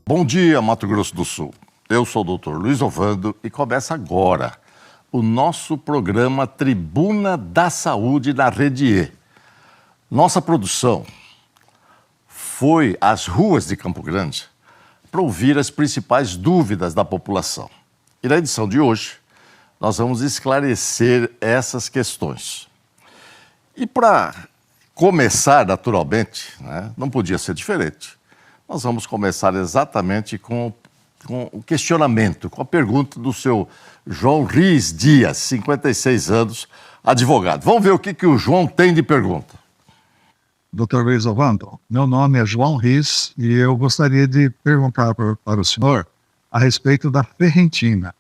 Bom dia, Mato Grosso do Sul. Eu sou o Dr. Luiz Ovando e começa agora o nosso programa Tribuna da Saúde na Rede E. Nossa produção foi às ruas de Campo Grande para ouvir as principais dúvidas da população. E na edição de hoje, nós vamos esclarecer essas questões. E para começar, naturalmente, não podia ser diferente, nós vamos começar exatamente com o questionamento, com a pergunta do seu João Riz Dias, 56 anos, advogado. Vamos ver o que o João tem de pergunta. Dr. Luiz Ovando, meu nome é João Riz e eu gostaria de perguntar para o senhor a respeito da ferritina.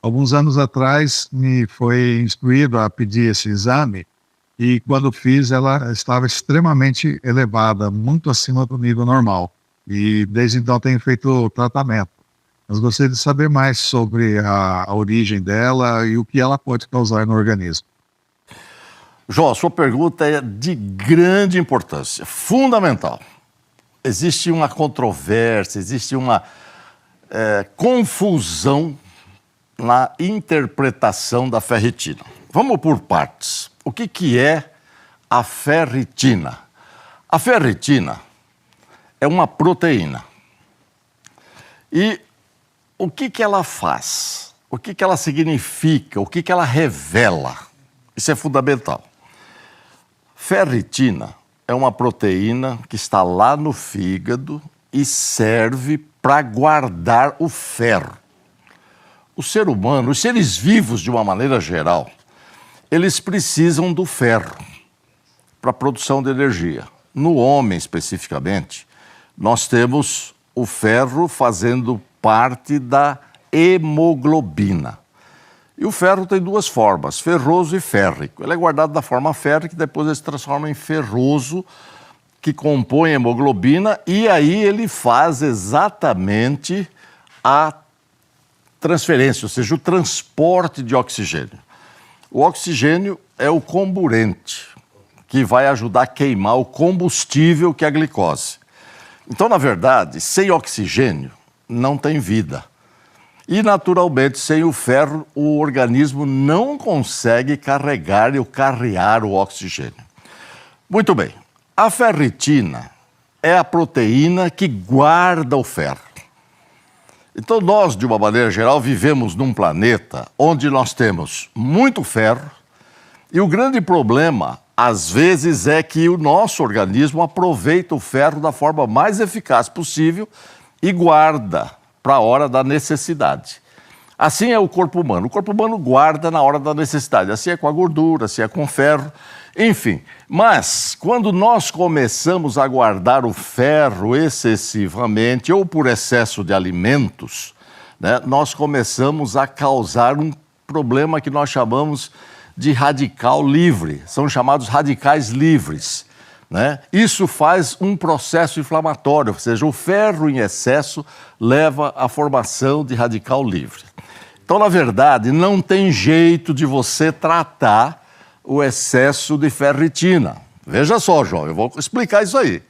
Alguns anos atrás me foi instruído a pedir esse exame e quando fiz ela estava extremamente elevada, muito acima do nível normal. E desde então tenho feito o tratamento. Mas gostaria de saber mais sobre a origem dela e o que ela pode causar no organismo. João, a sua pergunta é de grande importância, fundamental. Existe uma controvérsia, existe uma confusão na interpretação da ferritina. Vamos por partes. O que é a ferritina? A ferritina é uma proteína. E o que ela faz? O que ela significa? O que ela revela? Isso é fundamental. Ferritina é uma proteína que está lá no fígado e serve para guardar o ferro. O ser humano, os seres vivos de uma maneira geral, eles precisam do ferro para a produção de energia. No homem, especificamente, nós temos o ferro fazendo parte da hemoglobina. E o ferro tem duas formas, ferroso e férrico. Ele é guardado da forma férrica e depois ele se transforma em ferroso, que compõe a hemoglobina, e aí ele faz exatamente a transferência, ou seja, o transporte de oxigênio. O oxigênio é o comburente que vai ajudar a queimar o combustível que é a glicose. Então, na verdade, sem oxigênio não tem vida. E, naturalmente, sem o ferro, o organismo não consegue carregar ou carrear o oxigênio. Muito bem. A ferritina é a proteína que guarda o ferro. Então, nós, de uma maneira geral, vivemos num planeta onde nós temos muito ferro e o grande problema, às vezes, é que o nosso organismo aproveita o ferro da forma mais eficaz possível e guarda para a hora da necessidade. Assim é o corpo humano. O corpo humano guarda na hora da necessidade. Assim é com a gordura, assim é com o ferro, enfim. Mas, quando nós começamos a guardar o ferro excessivamente ou por excesso de alimentos, nós começamos a causar um problema que nós chamamos de radical livre. São chamados radicais livres. Isso faz um processo inflamatório, ou seja, o ferro em excesso leva à formação de radical livre. Então, na verdade, não tem jeito de você tratar o excesso de ferritina. Veja só, João, eu vou explicar isso aí.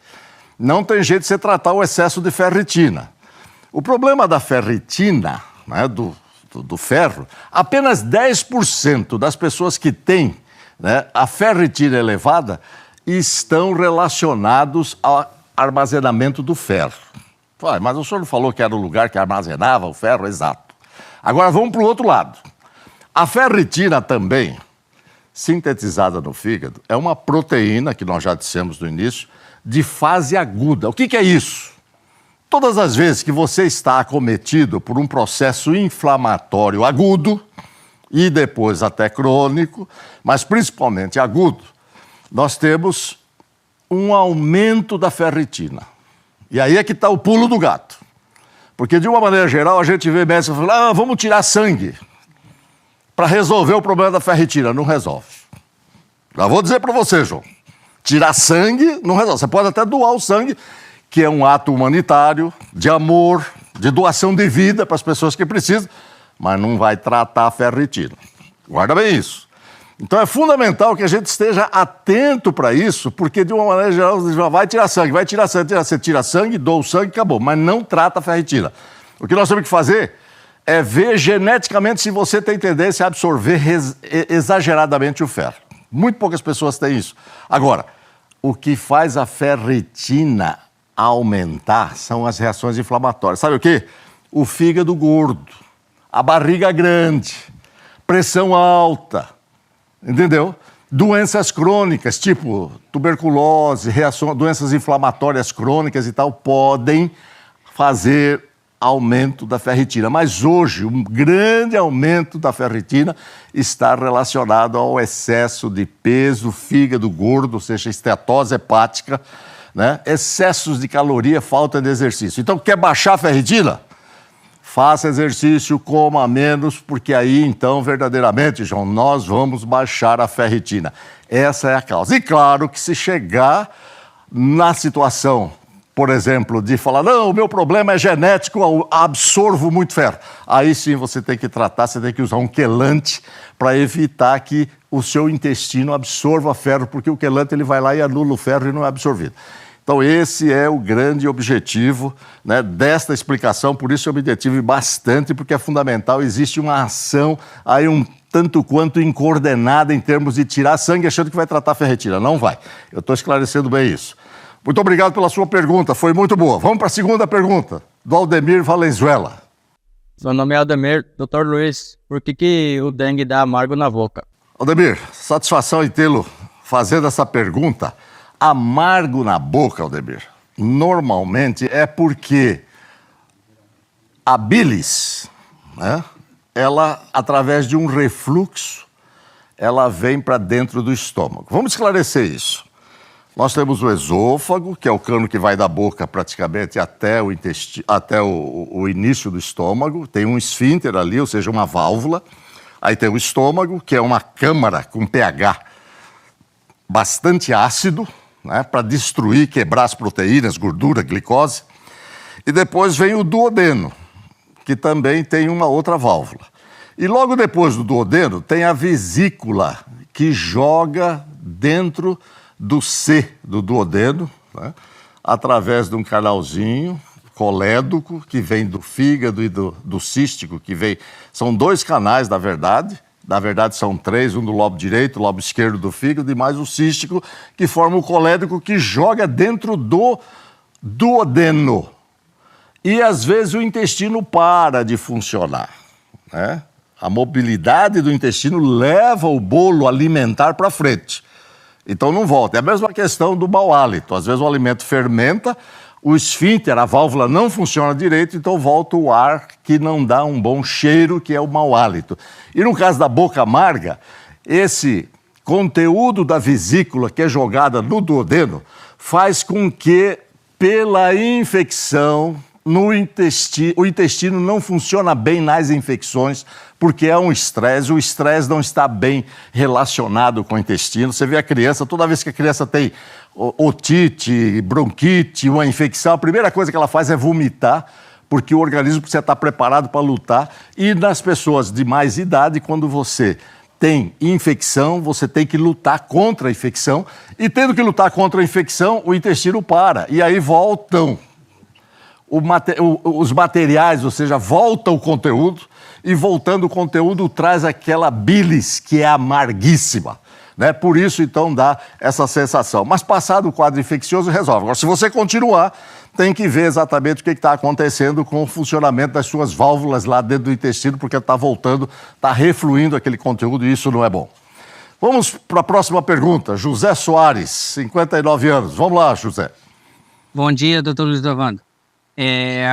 Não tem jeito de você tratar o excesso de ferritina. O problema da ferritina, do ferro, apenas 10% das pessoas que têm a ferritina elevada estão relacionados ao armazenamento do ferro. Mas o senhor não falou que era o lugar que armazenava o ferro? Exato. Agora vamos para o outro lado. A ferritina também, sintetizada no fígado, é uma proteína, que nós já dissemos no início, de fase aguda. O que é isso? Todas as vezes que você está acometido por um processo inflamatório agudo, e depois até crônico, mas principalmente agudo, nós temos um aumento da ferritina. E aí é que está o pulo do gato. Porque, de uma maneira geral, a gente vê médicos falando, vamos tirar sangue para resolver o problema da ferritina. Não resolve. Já vou dizer para você, João, tirar sangue não resolve. Você pode até doar o sangue, que é um ato humanitário, de amor, de doação de vida para as pessoas que precisam, mas não vai tratar a ferritina. Guarda bem isso. Então é fundamental que a gente esteja atento para isso, porque de uma maneira geral você vai tirar sangue, você tira sangue, doa o sangue, acabou, mas não trata a ferritina. O que nós temos que fazer é ver geneticamente se você tem tendência a absorver exageradamente o ferro. Muito poucas pessoas têm isso. Agora, o que faz a ferritina aumentar são as reações inflamatórias. Sabe o quê? O fígado gordo, a barriga grande, pressão alta, entendeu? Doenças crônicas, tipo tuberculose, doenças inflamatórias crônicas e tal, podem fazer aumento da ferritina. Mas hoje, um grande aumento da ferritina está relacionado ao excesso de peso, fígado gordo, ou seja, esteatose hepática, né? Excessos de caloria, falta de exercício. Então, quer baixar a ferritina? Faça exercício, coma menos, porque aí, então, verdadeiramente, João, nós vamos baixar a ferritina. Essa é a causa. E claro que se chegar na situação, por exemplo, de falar, não, o meu problema é genético, eu absorvo muito ferro. Aí sim você tem que tratar, você tem que usar um quelante para evitar que o seu intestino absorva ferro, porque o quelante ele vai lá e anula o ferro e não é absorvido. Então esse é o grande objetivo, né, desta explicação, por isso eu me detive bastante, porque é fundamental, existe uma ação aí um tanto quanto incoordenada em termos de tirar sangue achando que vai tratar a ferritina. Não vai. Eu estou esclarecendo bem isso. Muito obrigado pela sua pergunta, foi muito boa. Vamos para a segunda pergunta, do Aldemir Valenzuela. Meu nome é Aldemir. Doutor Luiz, por que o dengue dá amargo na boca? Aldemir, satisfação em tê-lo fazendo essa pergunta. Amargo na boca, Aldemir, normalmente é porque a bilis, né, ela, através de um refluxo, ela vem para dentro do estômago. Vamos esclarecer isso. Nós temos o esôfago, que é o cano que vai da boca praticamente até o intestino, até o início do estômago. Tem um esfíncter ali, ou seja, uma válvula. Aí tem o estômago, que é uma câmara com pH bastante ácido, né, para destruir, quebrar as proteínas, gordura, glicose. E depois vem o duodeno, que também tem uma outra válvula. E logo depois do duodeno tem a vesícula, que joga dentro do C do duodeno, né, através de um canalzinho colédoco, que vem do fígado e do cístico, que vem... São dois canais, na verdade são três, um do lobo direito, o lobo esquerdo do fígado, e mais o cístico, que forma o colédoco que joga dentro do duodeno. E às vezes o intestino para de funcionar, né? A mobilidade do intestino leva o bolo alimentar para frente. Então não volta. É a mesma questão do mau hálito. Às vezes o alimento fermenta, o esfíncter, a válvula não funciona direito, então volta o ar que não dá um bom cheiro, que é o mau hálito. E no caso da boca amarga, esse conteúdo da vesícula que é jogada no duodeno faz com que, pela infecção, o intestino não funciona bem nas infecções, porque é um estresse, o estresse não está bem relacionado com o intestino. Você vê a criança, toda vez que a criança tem otite, bronquite, uma infecção, a primeira coisa que ela faz é vomitar, porque o organismo precisa estar preparado para lutar. E nas pessoas de mais idade, quando você tem infecção, você tem que lutar contra a infecção, e tendo que lutar contra a infecção, o intestino para, e aí voltam os materiais, ou seja, volta o conteúdo, e voltando o conteúdo traz aquela bilis que é amarguíssima, né? Por isso, então, dá essa sensação. Mas passado o quadro infeccioso, resolve. Agora, se você continuar, tem que ver exatamente o que está acontecendo com o funcionamento das suas válvulas lá dentro do intestino, porque está voltando, está refluindo aquele conteúdo e isso não é bom. Vamos para a próxima pergunta. José Soares, 59 anos. Vamos lá, José. Bom dia, doutor Luiz Dovando.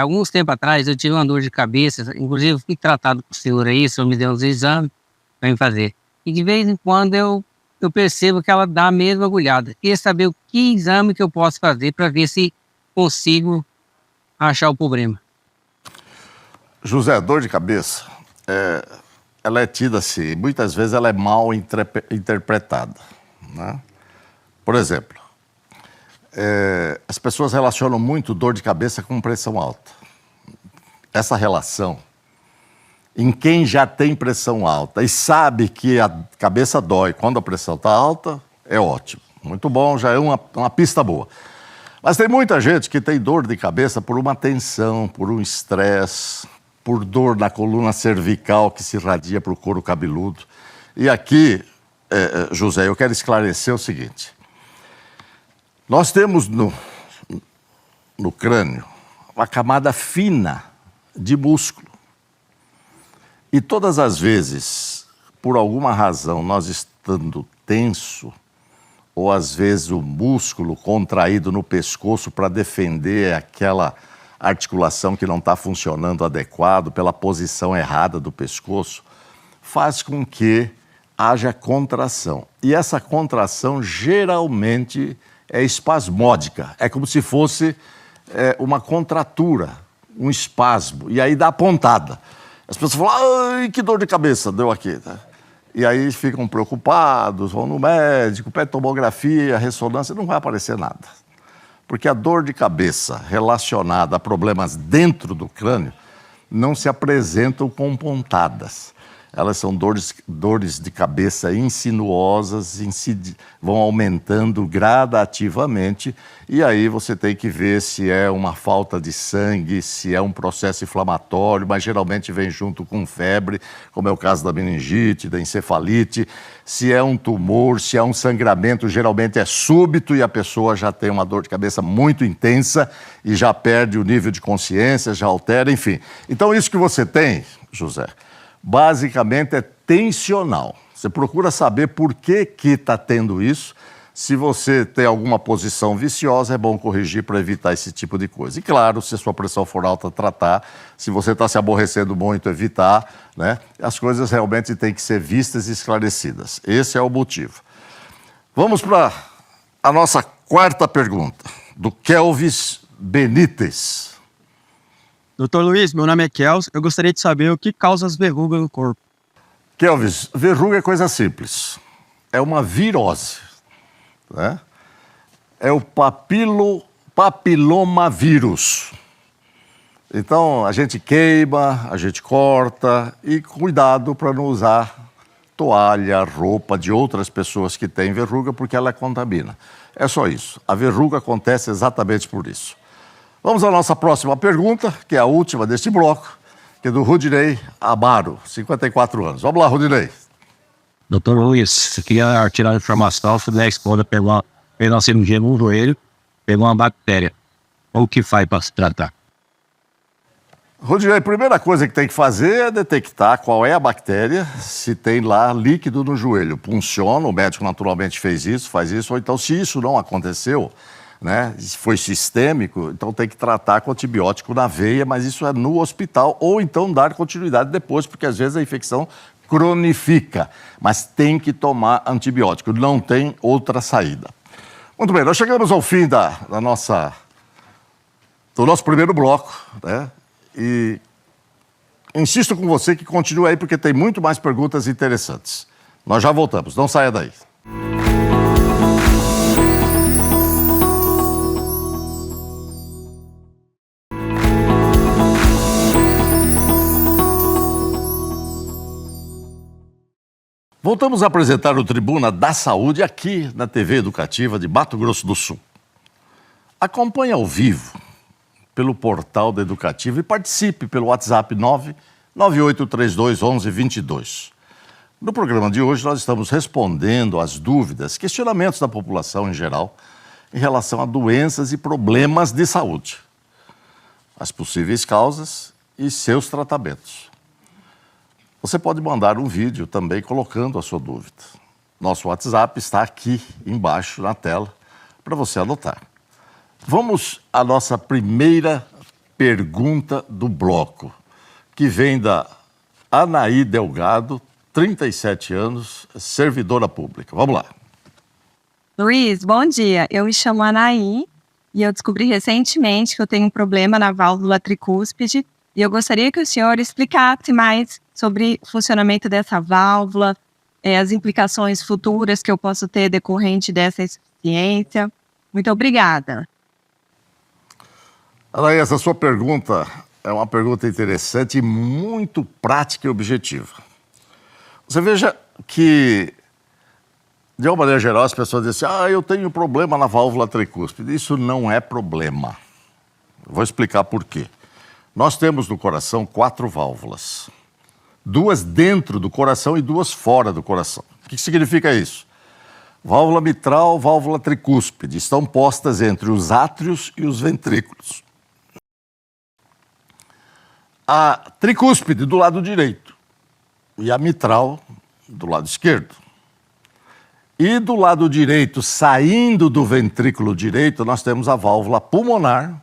Alguns tempos atrás eu tive uma dor de cabeça, inclusive fui tratado por o senhor aí, o senhor me deu uns exames para me fazer. E de vez em quando eu percebo que ela dá a mesma agulhada. Queria saber o que exame que eu posso fazer para ver se consigo achar o problema. José, dor de cabeça, ela é tida assim, muitas vezes ela é mal interpretada, né? Por exemplo, as pessoas relacionam muito dor de cabeça com pressão alta. Essa relação em quem já tem pressão alta e sabe que a cabeça dói quando a pressão está alta, é ótimo. Muito bom, já é uma pista boa. Mas tem muita gente que tem dor de cabeça por uma tensão, por um estresse, por dor na coluna cervical que se irradia para o couro cabeludo. E aqui, José, eu quero esclarecer o seguinte. Nós temos no crânio uma camada fina de músculo. E todas as vezes, por alguma razão, nós estando tenso, ou às vezes o músculo contraído no pescoço para defender aquela articulação que não está funcionando adequado, pela posição errada do pescoço, faz com que haja contração. E essa contração geralmente é espasmódica, é como se fosse uma contratura, um espasmo, e aí dá pontada. As pessoas falam, ai, que dor de cabeça deu aqui. E aí ficam preocupados, vão no médico, pedem tomografia, ressonância, não vai aparecer nada. Porque a dor de cabeça relacionada a problemas dentro do crânio não se apresentam com pontadas. Elas são dores de cabeça insinuosas, vão aumentando gradativamente, e aí você tem que ver se é uma falta de sangue, se é um processo inflamatório, mas geralmente vem junto com febre, como é o caso da meningite, da encefalite, se é um tumor, se é um sangramento, geralmente é súbito e a pessoa já tem uma dor de cabeça muito intensa e já perde o nível de consciência, já altera, enfim. Então isso que você tem, José, basicamente é tensional. Você procura saber por que está tendo isso. Se você tem alguma posição viciosa, é bom corrigir para evitar esse tipo de coisa. E claro, se a sua pressão for alta, tratar. Se você está se aborrecendo muito, evitar, né? As coisas realmente têm que ser vistas e esclarecidas. Esse é o motivo. Vamos para a nossa quarta pergunta, do Kelvis Benítez. Doutor Luiz, meu nome é Kels. Eu gostaria de saber o que causa as verrugas no corpo. Kelvis, verruga é coisa simples. É uma virose, né? É o papilomavírus. Então, a gente queima, a gente corta e cuidado para não usar toalha, roupa de outras pessoas que têm verruga, porque ela contamina. É só isso. A verruga acontece exatamente por isso. Vamos à nossa próxima pergunta, que é a última deste bloco, que é do Rudinei Amaro, 54 anos. Vamos lá, Rudinei. Doutor Luiz, eu queria tirar a informação sobre a esposa pegou uma cirurgia no joelho, pegou uma bactéria. O que faz para se tratar? Rudinei, a primeira coisa que tem que fazer é detectar qual é a bactéria, se tem lá líquido no joelho. Funciona, o médico naturalmente fez isso, faz isso, ou então se isso não aconteceu, né, se foi sistêmico, então tem que tratar com antibiótico na veia, mas isso é no hospital, ou então dar continuidade depois, porque às vezes a infecção cronifica, mas tem que tomar antibiótico, não tem outra saída. Muito bem, nós chegamos ao fim do nosso primeiro bloco, né? E insisto com você que continue aí, porque tem muito mais perguntas interessantes. Nós já voltamos, não saia daí. Voltamos a apresentar o Tribuna da Saúde aqui na TV Educativa de Mato Grosso do Sul. Acompanhe ao vivo pelo portal da Educativa e participe pelo WhatsApp 998321122. No programa de hoje nós estamos respondendo às dúvidas, questionamentos da população em geral em relação a doenças e problemas de saúde, as possíveis causas e seus tratamentos. Você pode mandar um vídeo também colocando a sua dúvida. Nosso WhatsApp está aqui embaixo na tela para você anotar. Vamos à nossa primeira pergunta do bloco, que vem da Anaí Delgado, 37 anos, servidora pública. Vamos lá. Luiz, bom dia. Eu me chamo Anaí e eu descobri recentemente que eu tenho um problema na válvula tricúspide e eu gostaria que o senhor explicasse mais sobre o funcionamento dessa válvula, as implicações futuras que eu posso ter decorrente dessa insuficiência. Muito obrigada. Anaí, essa sua pergunta é uma pergunta interessante e muito prática e objetiva. Você veja que, de uma maneira geral, as pessoas dizem assim, eu tenho problema na válvula tricúspide. Isso não é problema. Vou explicar por quê. Nós temos no coração 4 válvulas. 2 dentro do coração e 2 fora do coração. O que significa isso? Válvula mitral, válvula tricúspide estão postas entre os átrios e os ventrículos. A tricúspide do lado direito e a mitral do lado esquerdo. E do lado direito, saindo do ventrículo direito, nós temos a válvula pulmonar,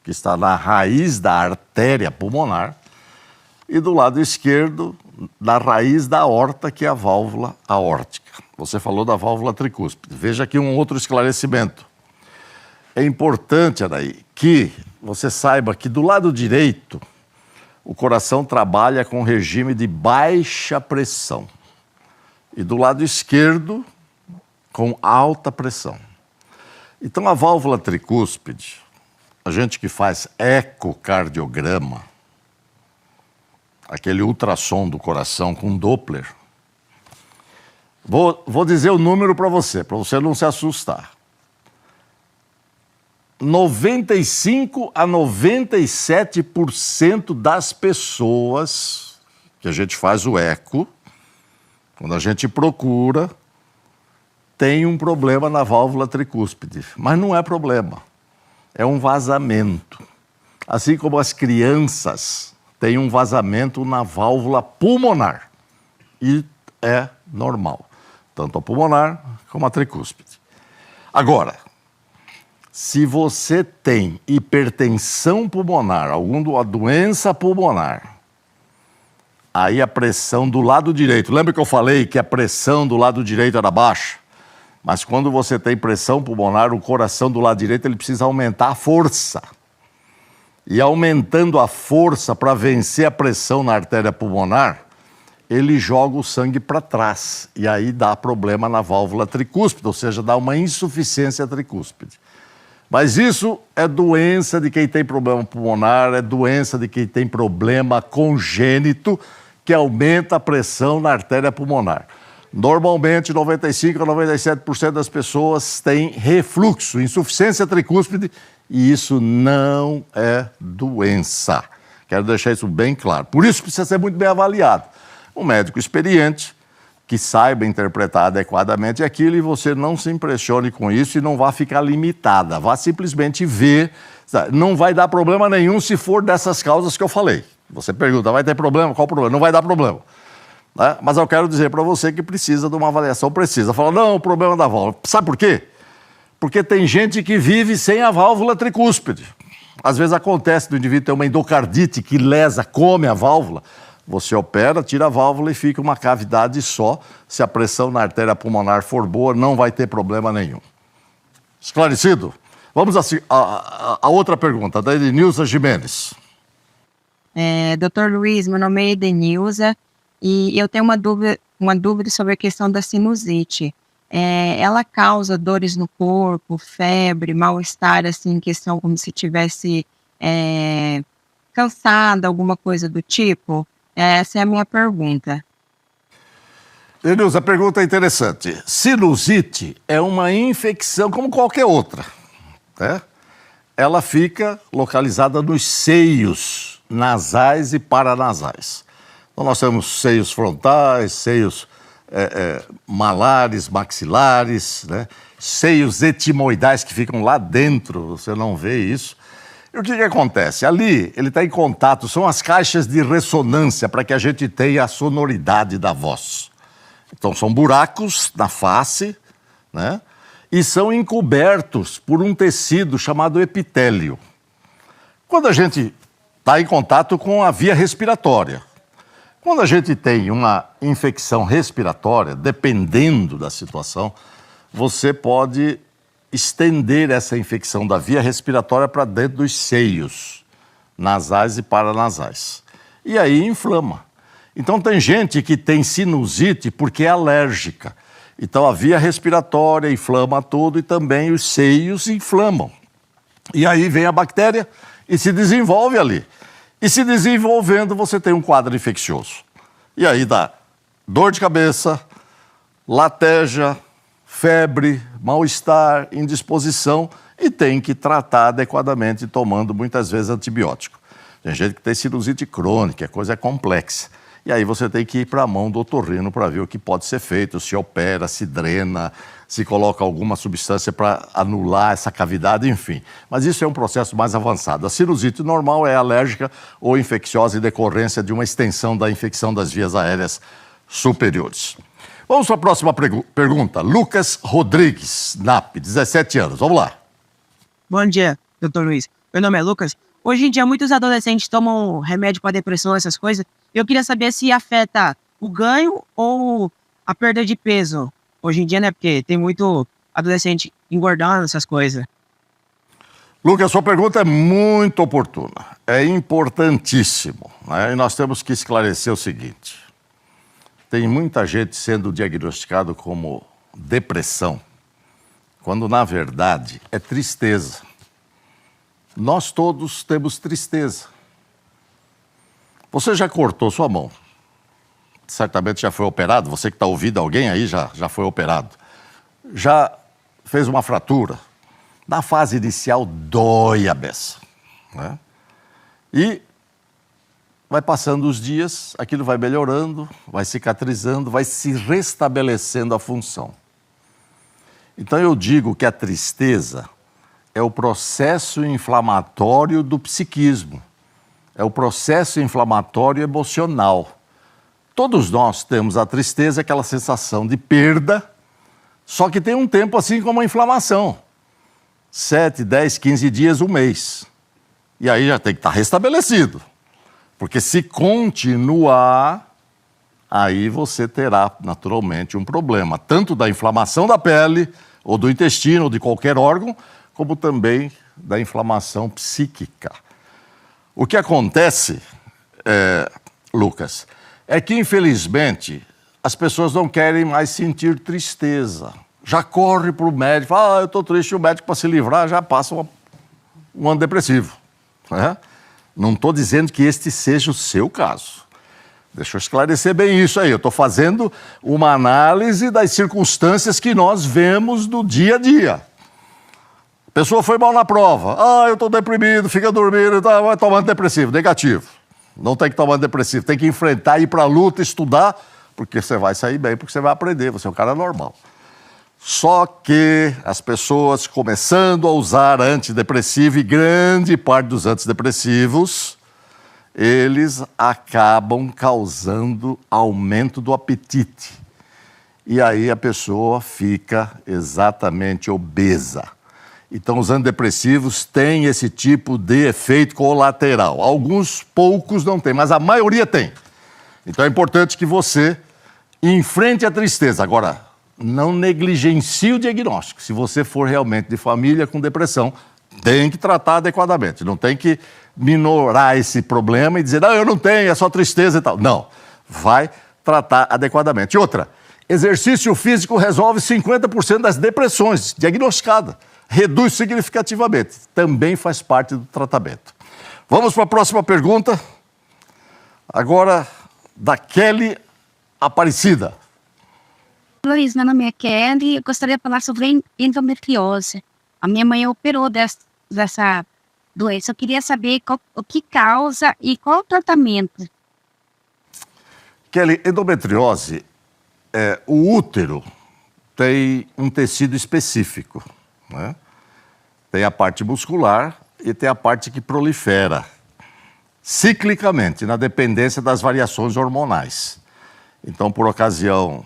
que está na raiz da artéria pulmonar, e do lado esquerdo, na raiz da aorta, que é a válvula aórtica. Você falou da válvula tricúspide. Veja aqui um outro esclarecimento. É importante, Anaí, que você saiba que do lado direito, o coração trabalha com regime de baixa pressão. E do lado esquerdo, com alta pressão. Então, a válvula tricúspide, a gente que faz ecocardiograma, aquele ultrassom do coração com Doppler, vou dizer o número para você não se assustar. 95 a 97% das pessoas que a gente faz o eco, quando a gente procura, tem um problema na válvula tricúspide. Mas não é problema, é um vazamento. Assim como as crianças têm um vazamento na válvula pulmonar. E é normal, tanto a pulmonar como a tricúspide. Agora, se você tem hipertensão pulmonar, alguma doença pulmonar, aí a pressão do lado direito, lembra que eu falei que a pressão do lado direito era baixa? Mas quando você tem pressão pulmonar, o coração do lado direito ele precisa aumentar a força. E aumentando a força para vencer a pressão na artéria pulmonar, ele joga o sangue para trás. E aí dá problema na válvula tricúspide, ou seja, dá uma insuficiência tricúspide. Mas isso é doença de quem tem problema pulmonar, é doença de quem tem problema congênito, que aumenta a pressão na artéria pulmonar. Normalmente, 95 a 97% das pessoas têm refluxo, insuficiência tricúspide, e isso não é doença. Quero deixar isso bem claro. Por isso precisa ser muito bem avaliado. Um médico experiente, que saiba interpretar adequadamente aquilo, e você não se impressione com isso e não vá ficar limitada. Vá simplesmente ver. Não vai dar problema nenhum se for dessas causas que eu falei. Você pergunta, vai ter problema? Qual o problema? Não vai dar problema. Né? Mas eu quero dizer para você que precisa de uma avaliação precisa. Fala, não, o problema da válvula. Sabe por quê? Porque tem gente que vive sem a válvula tricúspide. Às vezes acontece do indivíduo ter uma endocardite que lesa, come a válvula. Você opera, tira a válvula e fica uma cavidade só. Se a pressão na artéria pulmonar for boa, não vai ter problema nenhum. Esclarecido? Vamos a outra pergunta, da Edenilza Jimenez. Dr. Luiz, meu nome é Edenilza e eu tenho uma dúvida sobre a questão da sinusite. Ela causa dores no corpo, febre, mal-estar, assim, questão como se tivesse cansada, alguma coisa do tipo? Essa é a minha pergunta. Edenilza, a pergunta é interessante. Sinusite é uma infecção como qualquer outra. Né? Ela fica localizada nos seios nasais e paranasais. Então nós temos seios frontais, seios malares, maxilares, né? Seios etimoidais que ficam lá dentro, você não vê isso. E o que acontece? Ali ele está em contato, são as caixas de ressonância para que a gente tenha a sonoridade da voz. Então são buracos na face, né? E são encobertos por um tecido chamado epitélio. Quando a gente está em contato com a via respiratória, quando a gente tem uma infecção respiratória, dependendo da situação, você pode estender essa infecção da via respiratória para dentro dos seios nasais e paranasais. E aí inflama. Então tem gente que tem sinusite porque é alérgica. Então a via respiratória inflama tudo e também os seios inflamam. E aí vem a bactéria e se desenvolve ali. E se desenvolvendo, você tem um quadro infeccioso. E aí dá dor de cabeça, lateja, febre, mal-estar, indisposição e tem que tratar adequadamente, tomando muitas vezes antibiótico. Tem gente que tem sinusite crônica, a coisa é complexa. E aí você tem que ir para a mão do otorrino para ver o que pode ser feito, se opera, se drena, se coloca alguma substância para anular essa cavidade, enfim. Mas isso é um processo mais avançado. A sinusite normal é alérgica ou infecciosa em decorrência de uma extensão da infecção das vias aéreas superiores. Vamos para a próxima pergunta. Lucas Rodrigues, NAP, 17 anos. Vamos lá. Bom dia, doutor Luiz. Meu nome é Lucas. Hoje em dia, muitos adolescentes tomam remédio para depressão, essas coisas. Eu queria saber se afeta o ganho ou a perda de peso. Hoje em dia, né? Porque tem muito adolescente engordando, essas coisas. Lucas, sua pergunta é muito oportuna. É importantíssimo, né? E nós temos que esclarecer o seguinte. Tem muita gente sendo diagnosticado como depressão, quando, na verdade, é tristeza. Nós todos temos tristeza. Você já cortou sua mão? Certamente já foi operado. Você que está ouvindo, alguém aí já foi operado. Já fez uma fratura. Na fase inicial, dói a beça, né? E vai passando os dias, aquilo vai melhorando, vai cicatrizando, vai se restabelecendo a função. Então eu digo que a tristeza é o processo inflamatório do psiquismo, é o processo inflamatório emocional. Todos nós temos a tristeza, aquela sensação de perda, só que tem um tempo assim como a inflamação. 7, 10, 15 dias, um mês. E aí já tem que estar restabelecido. Porque se continuar, aí você terá naturalmente um problema, tanto da inflamação da pele, ou do intestino, ou de qualquer órgão, como também da inflamação psíquica. O que acontece, Lucas, é que infelizmente as pessoas não querem mais sentir tristeza. Já corre para o médico, fala, eu estou triste, o médico para se livrar já passa um antidepressivo, né? Não estou dizendo que este seja o seu caso. Deixa eu esclarecer bem isso aí. Eu estou fazendo uma análise das circunstâncias que nós vemos no dia a dia. A pessoa foi mal na prova. Eu estou deprimido, fica dormindo, vai tomar antidepressivo. Negativo. Não tem que tomar antidepressivo. Tem que enfrentar, ir para a luta, estudar, porque você vai sair bem, porque você vai aprender. Você é um cara normal. Só que as pessoas começando a usar antidepressivo, e grande parte dos antidepressivos, eles acabam causando aumento do apetite. E aí a pessoa fica exatamente obesa. Então os antidepressivos têm esse tipo de efeito colateral. Alguns poucos não têm, mas a maioria tem. Então é importante que você enfrente a tristeza. Agora, não negligencie o diagnóstico. Se você for realmente de família com depressão, tem que tratar adequadamente. Não tem que minorar esse problema e dizer, não, eu não tenho, é só tristeza e tal. Não, vai tratar adequadamente. E outra, exercício físico resolve 50% das depressões diagnosticadas. Reduz significativamente. Também faz parte do tratamento. Vamos para a próxima pergunta. Agora, da Kelly Aparecida. Luiz, meu nome é Kelly. Eu gostaria de falar sobre endometriose. A minha mãe operou dessa doença. Eu queria saber o que causa e qual o tratamento. Kelly, endometriose, o útero tem um tecido específico, né? Tem a parte muscular e tem a parte que prolifera ciclicamente, na dependência das variações hormonais. Então, por ocasião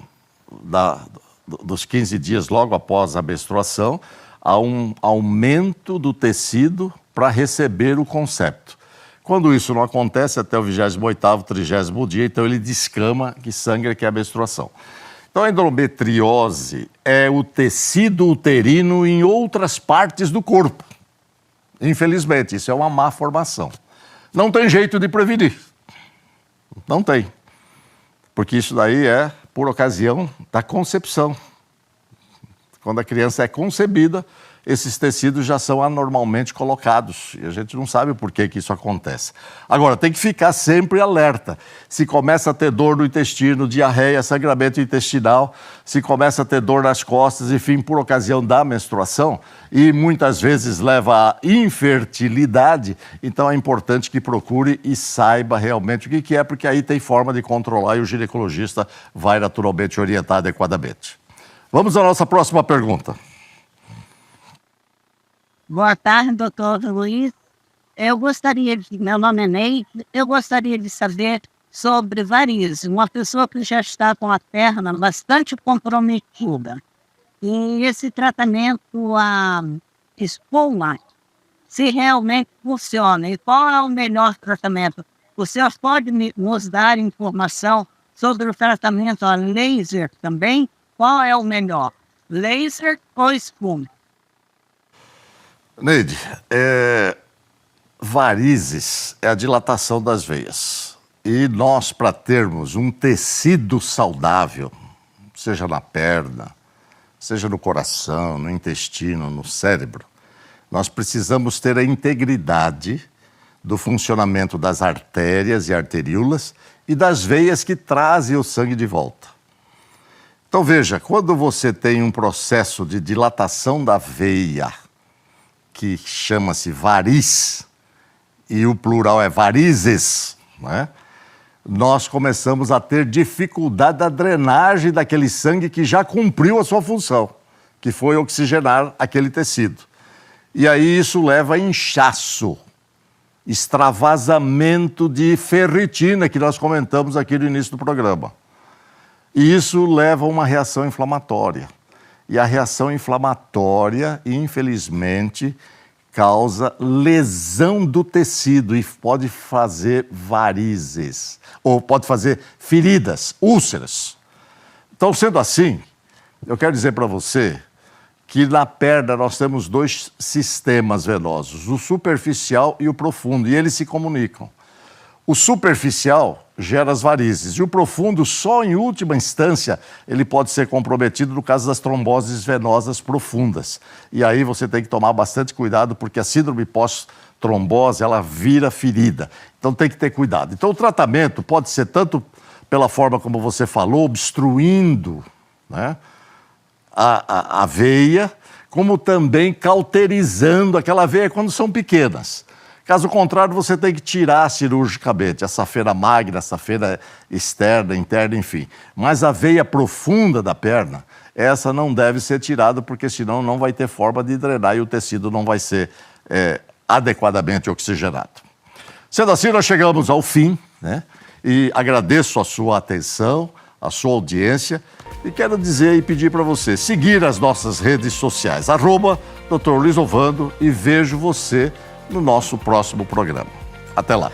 dos 15 dias logo após a menstruação, há um aumento do tecido para receber o concepto. Quando isso não acontece, até o 28º, 30º dia, então ele descama, que sangra, que é a menstruação. Então a endometriose é o tecido uterino em outras partes do corpo. Infelizmente, isso é uma má formação. Não tem jeito de prevenir. Não tem. Porque isso daí é por ocasião da concepção. Quando a criança é concebida, esses tecidos já são anormalmente colocados. E a gente não sabe por que isso acontece. Agora, tem que ficar sempre alerta. Se começa a ter dor no intestino, diarreia, sangramento intestinal, se começa a ter dor nas costas, enfim, por ocasião da menstruação, e muitas vezes leva à infertilidade, então é importante que procure e saiba realmente o que é, porque aí tem forma de controlar e o ginecologista vai naturalmente orientar adequadamente. Vamos à nossa próxima pergunta. Boa tarde, doutor Luiz. Meu nome é Ney, eu gostaria de saber sobre varizes. Uma pessoa que já está com a perna bastante comprometida. E esse tratamento, a espuma, se realmente funciona. E qual é o melhor tratamento? O senhor pode nos dar informação sobre o tratamento a laser também? Qual é o melhor? Laser ou espuma? Neide, varizes é a dilatação das veias. E nós, para termos um tecido saudável, seja na perna, seja no coração, no intestino, no cérebro, nós precisamos ter a integridade do funcionamento das artérias e arteríolas e das veias que trazem o sangue de volta. Então veja, quando você tem um processo de dilatação da veia, que chama-se variz, e o plural é varizes, né? Nós começamos a ter dificuldade da drenagem daquele sangue que já cumpriu a sua função, que foi oxigenar aquele tecido. E aí isso leva a inchaço, extravasamento de ferritina, que nós comentamos aqui no início do programa. E isso leva a uma reação inflamatória. E a reação inflamatória, infelizmente, causa lesão do tecido e pode fazer varizes, ou pode fazer feridas, úlceras. Então, sendo assim, eu quero dizer para você que na perna nós temos dois sistemas venosos, o superficial e o profundo, e eles se comunicam. O superficial gera as varizes e o profundo, só em última instância, ele pode ser comprometido no caso das tromboses venosas profundas. E aí você tem que tomar bastante cuidado porque a síndrome pós-trombose, ela vira ferida. Então tem que ter cuidado. Então o tratamento pode ser tanto pela forma como você falou, obstruindo, né, a veia, como também cauterizando aquela veia quando são pequenas. Caso contrário, você tem que tirar cirurgicamente a safena magna, a safena externa, interna, enfim. Mas a veia profunda da perna, essa não deve ser tirada, porque senão não vai ter forma de drenar e o tecido não vai ser adequadamente oxigenado. Sendo assim, nós chegamos ao fim, né? E agradeço a sua atenção, a sua audiência, e quero dizer e pedir para você seguir as nossas redes sociais, @Dr. Luiz Ovando, e vejo você no nosso próximo programa. Até lá.